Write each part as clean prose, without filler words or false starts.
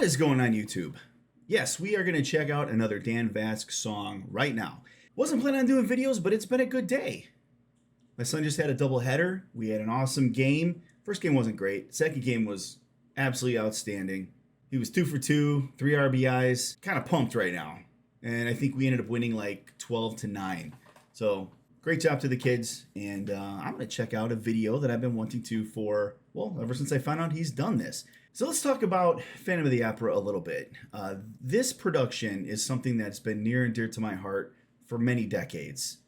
is going on YouTube? Yes, we are going to check out another Dan Vasc song right now. Wasn't planning on doing videos, but it's been a good day. My son just had a doubleheader. We had an awesome game. First game wasn't great. Second game was absolutely outstanding. He was 2 for 2, 3 RBIs. Kind of pumped right now. And I think we ended up winning like 12-9. So great job to the kids. And I'm going to check out a video that I've been wanting to for, well, ever since I found out he's done this. So let's talk about Phantom of the Opera a little bit. This production is something that's been near and dear to my heart for many decades.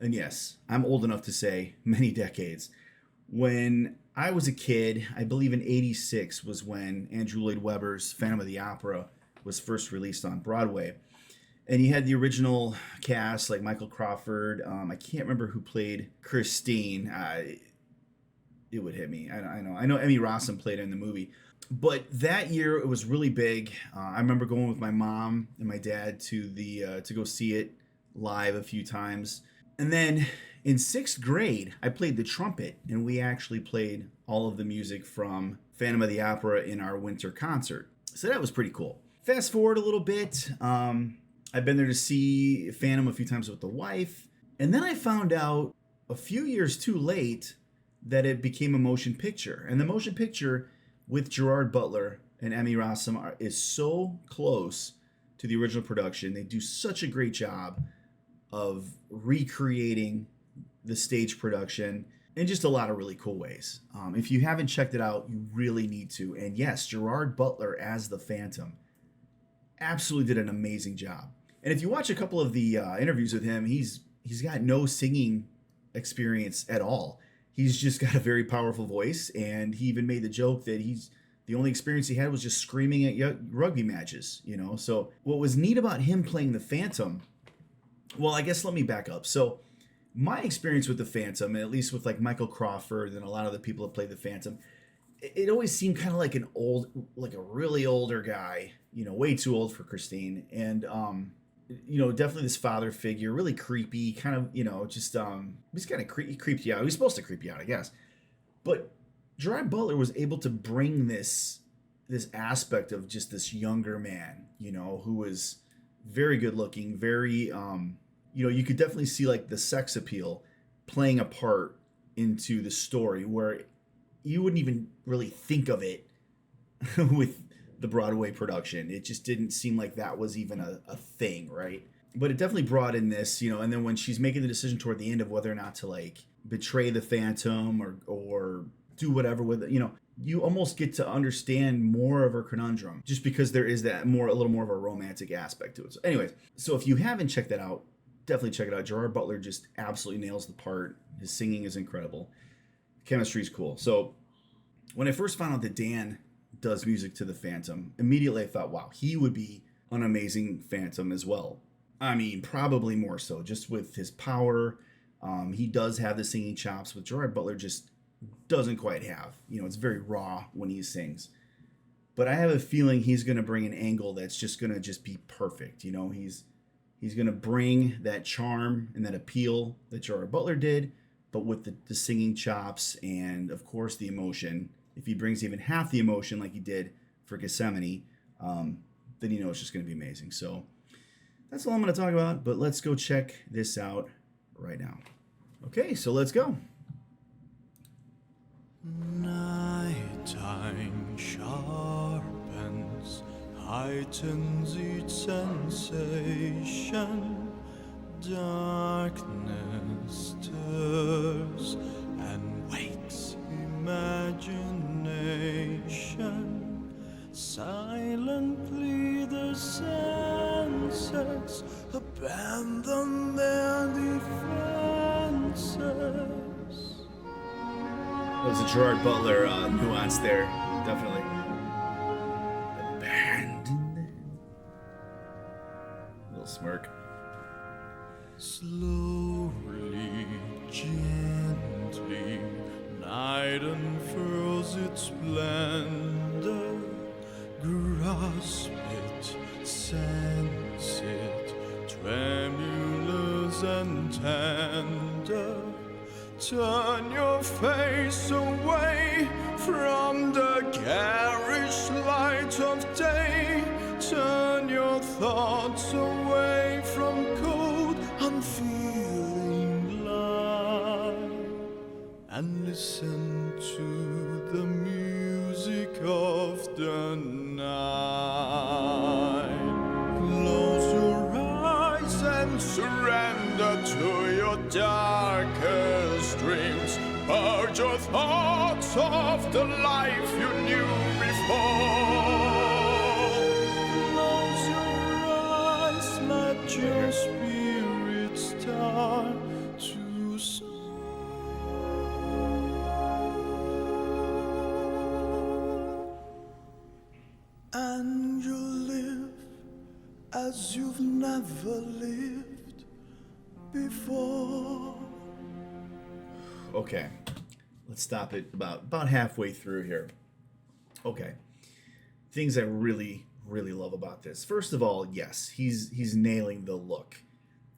And yes, I'm old enough to say many decades. When I was a kid, I believe in '86 was when Andrew Lloyd Webber's Phantom of the Opera was first released on Broadway. And you had the original cast like Michael Crawford. I can't remember who played Christine. It would hit me. I know Emmy Rossum played it in the movie. But that year it was really big. I remember going with my mom and my dad to to go see it live a few times. And then in 6th grade, I played the trumpet, and we actually played all of the music from Phantom of the Opera in our winter concert. So that was pretty cool. Fast forward a little bit. I've been there to see Phantom a few times with the wife. And then I found out a few years too late that it became a motion picture. And the motion picture with Gerard Butler and Emmy Rossum is so close to the original production. They do such a great job of recreating the stage production in just a lot of really cool ways. If you haven't checked it out, you really need to. And yes, Gerard Butler as the Phantom absolutely did an amazing job. And if you watch a couple of the interviews with him, he's got no singing experience at all. He's just got a very powerful voice, and he even made the joke that the only experience he had was just screaming at rugby matches, you know? So what was neat about him playing the Phantom, well, I guess let me back up. So my experience with the Phantom, at least with like Michael Crawford and a lot of the people that played the Phantom, it always seemed kind of like like a really older guy, you know, way too old for Christine. And, you know, definitely this father figure, really creepy, kind of, you know, just, he's kind of creeped you out. He's supposed to creep you out, I guess. But Gerard Butler was able to bring this aspect of just this younger man, you know, who was very good looking, very, you know, you could definitely see like the sex appeal playing a part into the story where you wouldn't even really think of it with the Broadway production. It just didn't seem like that was even a thing, right? But it definitely brought in this, you know, and then when she's making the decision toward the end of whether or not to like betray the Phantom or do whatever with it, you know, you almost get to understand more of her conundrum just because there is that a little more of a romantic aspect to it. So anyways, so if you haven't checked that out, definitely check it out. Gerard Butler just absolutely nails the part. His singing is incredible. Chemistry is cool. So when I first found out that Dan does music to the Phantom, immediately I thought, wow, he would be an amazing Phantom as well. I mean, probably more so, just with his power. He does have the singing chops, but Gerard Butler just doesn't quite have. You know, it's very raw when he sings. But I have a feeling he's going to bring an angle that's just going to just be perfect. You know, he's going to bring that charm and that appeal that Gerard Butler did, but with the singing chops and, of course, the emotion. If he brings even half the emotion like he did for Gethsemane, then you know it's just going to be amazing. So that's all I'm going to talk about, but let's go check this out right now. Okay, so let's go. Nighttime sharpens, heightens each sensation. Darkness stirs and wakes imagination. Silently the senses abandon their defenses. There's a Gerard Butler nuance there, definitely. Abandoned. Little smirk. Slowly, gently, night unfurls its splendor. Grasp it, sense it, tremulous and tender. Turn your face away from the garish light of day. thoughts away from cold, unfeeling light, and listen to the music of the night. Close your eyes and surrender to your darkest dreams. Purge your thoughts of the life you knew before. Close your eyes, let your spirit start to soar. And you live as you've never lived before. Okay, let's stop it about halfway through here. Okay, things I really love about this. First of all, yes, he's nailing the look.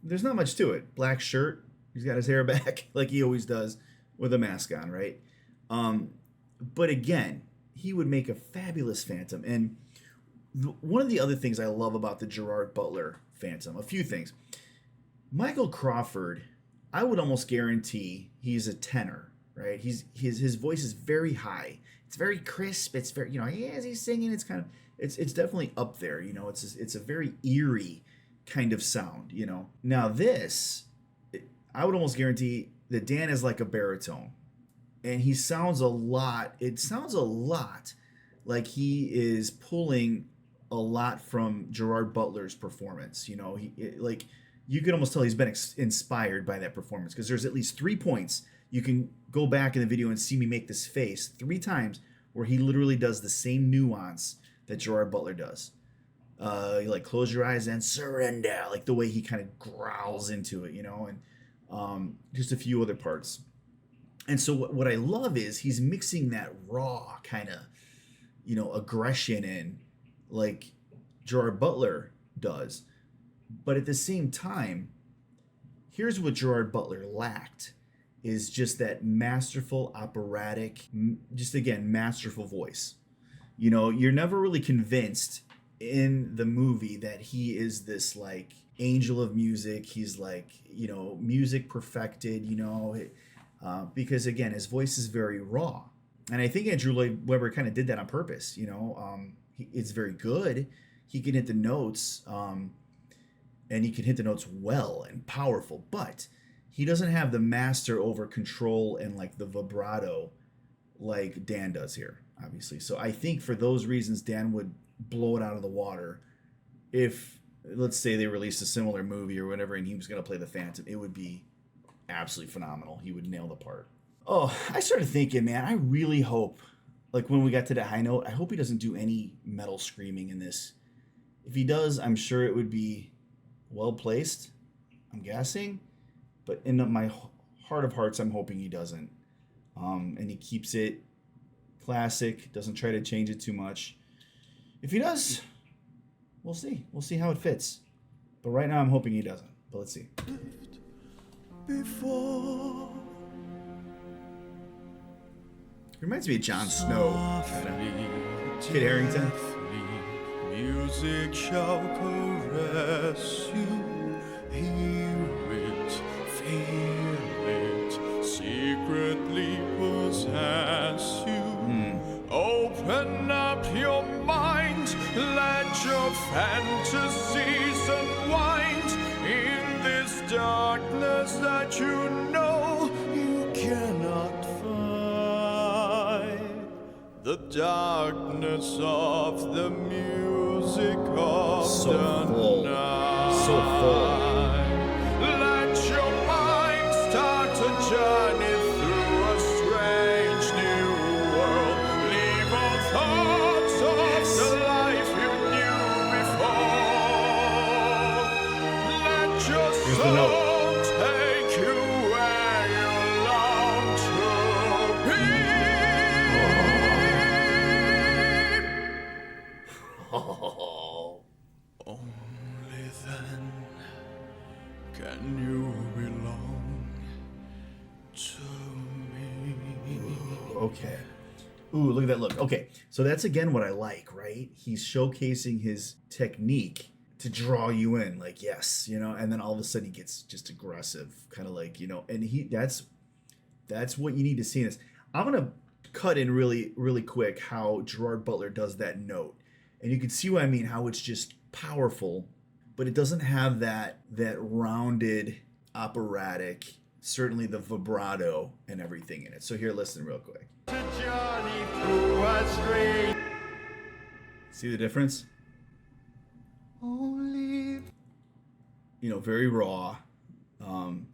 There's not much to it. Black shirt, he's got his hair back like he always does with a mask on, right? But again, he would make a fabulous Phantom. And one of the other things I love about the Gerard Butler Phantom, a few things. Michael Crawford, I would almost guarantee he's a tenor, right? His voice is very high. It's very crisp. It's very, as he's singing, it's kind of, it's definitely up there. It's a very eerie kind of sound. Now this, I would almost guarantee that Dan is like a baritone, and he sounds a lot. It sounds a lot like he is pulling a lot from Gerard Butler's performance. You could almost tell he's been inspired by that performance, because there's at least 3 points. You can go back in the video and see me make this face 3 times where he literally does the same nuance that Gerard Butler does. Close your eyes and surrender, like the way he kind of growls into it, and just a few other parts. And so what I love is he's mixing that raw kind of, aggression in, like Gerard Butler does. But at the same time, here's what Gerard Butler lacked, is just that masterful, operatic, masterful voice. You're never really convinced in the movie that he is this like angel of music. He's like, music perfected, because again, his voice is very raw. And I think Andrew Lloyd Webber kind of did that on purpose. It's very good. He can hit the notes. And he can hit the notes well and powerful, but he doesn't have the master over control and like the vibrato like Dan does here, obviously. So I think for those reasons, Dan would blow it out of the water if, let's say, they released a similar movie or whatever, and he was going to play the Phantom. It would be absolutely phenomenal. He would nail the part. Oh, I started thinking, man, I really hope, like when we got to the high note, I hope he doesn't do any metal screaming in this. If he does, I'm sure it would be well placed, I'm guessing, but in my heart of hearts, I'm hoping he doesn't. And he keeps it classic, doesn't try to change it too much. If he does, we'll see. We'll see how it fits. But right now, I'm hoping he doesn't. But let's see. Before. Reminds me of Jon Snow. Kid Harington. Music shall caress you, hear it, feel it, secretly possess you. Open up your mind, let your fantasies unwind in this darkness that you know you cannot find. The darkness of the music of the night. So full. Let your mind start a journey through a strange new world. Leave all thoughts of the life you knew before. Let your soul take you where you long to be. Only then can you belong to me. Okay. Ooh, look at that look. Okay, so that's again what I like, right? He's showcasing his technique to draw you in, like, yes, you know, and then all of a sudden he gets just aggressive, kind of like, you know, and that's what you need to see in this. I'm gonna cut in really quick how Gerard Butler does that note, and you can see what I mean, how it's just powerful, but it doesn't have that rounded operatic, certainly the vibrato and everything in it. So here, listen real quick. See the difference? Only, you know, very raw,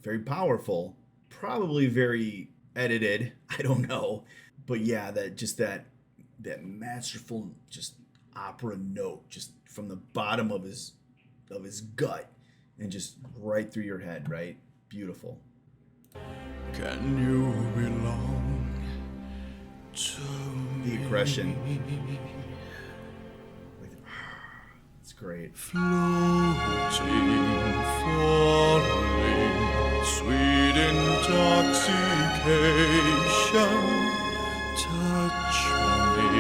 very powerful, probably very edited. I don't know, but yeah, that masterful, just opera note, just from the bottom of his gut, and just right through your head, right? Beautiful. Can you belong to The aggression. It's great. Floating, falling, sweet intoxication. Touch me,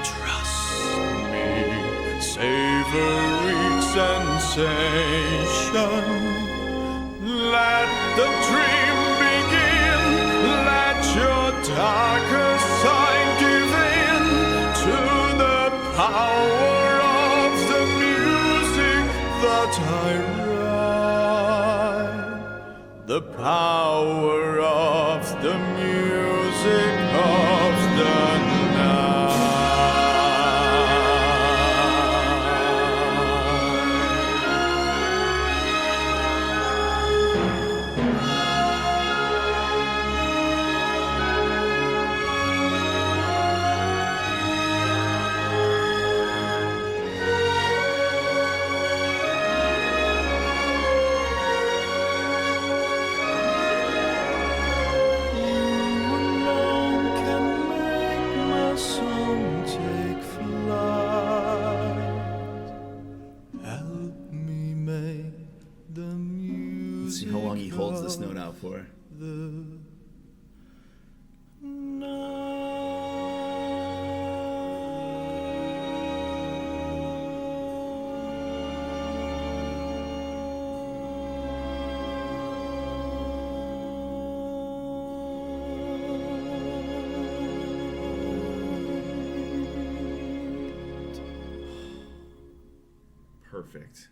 trust me, savory sensation. Let the dream begin. Let your darker side give in to the power of the music that I write. The power of the music of the night. Let's see how long he holds this note out for. Perfect.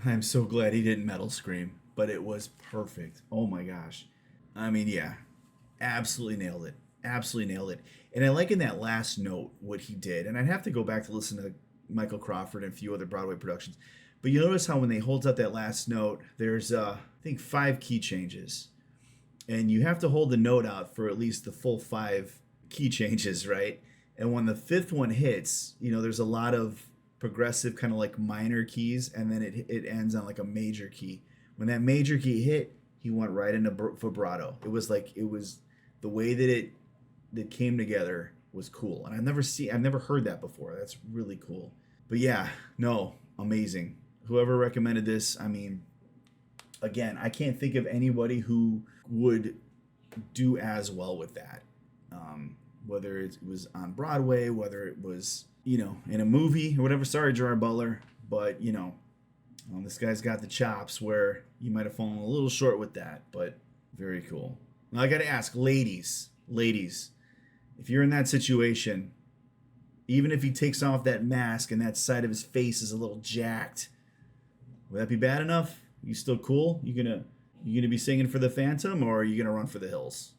I'm so glad he didn't metal scream, but it was perfect. Oh my gosh. I mean, yeah, absolutely nailed it. Absolutely nailed it. And I like in that last note what he did. And I'd have to go back to listen to Michael Crawford and a few other Broadway productions. But you notice how when they holds out that last note, there's, I think, 5 key changes. And you have to hold the note out for at least the full 5 key changes, right? And when the 5th one hits, you know, there's a lot of progressive kind of like minor keys, and then it ends on like a major key. When that major key hit, he went right into vibrato. It was the way that it came together was cool, and I've never heard that before. That's really cool. But yeah, no, amazing. Whoever recommended this, I mean, again, I can't think of anybody who would do as well with that. Whether it was on Broadway, whether it was, you know, in a movie or whatever. Sorry, Gerard Butler, but, you know, this guy's got the chops where you might have fallen a little short with that, but very cool. Now, I got to ask, ladies, if you're in that situation, even if he takes off that mask and that side of his face is a little jacked, would that be bad enough? You still cool? You gonna be singing for the Phantom, or are you gonna run for the hills?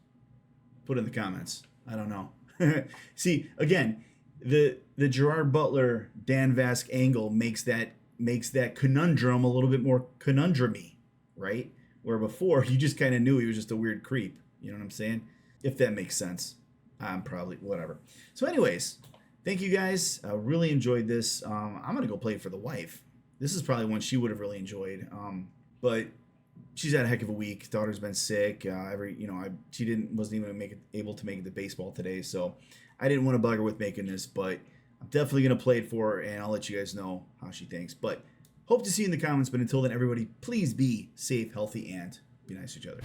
Put it in the comments. I don't know. See, again, the Gerard Butler Dan Vasc angle makes that conundrum a little bit more conundrum-y, right? Where before you just kind of knew he was just a weird creep. You know what I'm saying? If that makes sense. I'm probably whatever. So anyways, thank you guys. I really enjoyed this. I'm gonna go play it for the wife. This is probably one she would have really enjoyed. But she's had a heck of a week. Daughter's been sick. She wasn't even able to make it to baseball today, so I didn't want to bug her with making this, but I'm definitely gonna play it for her, and I'll let you guys know how she thinks. But hope to see you in the comments. But until then, everybody, please be safe, healthy, and be nice to each other.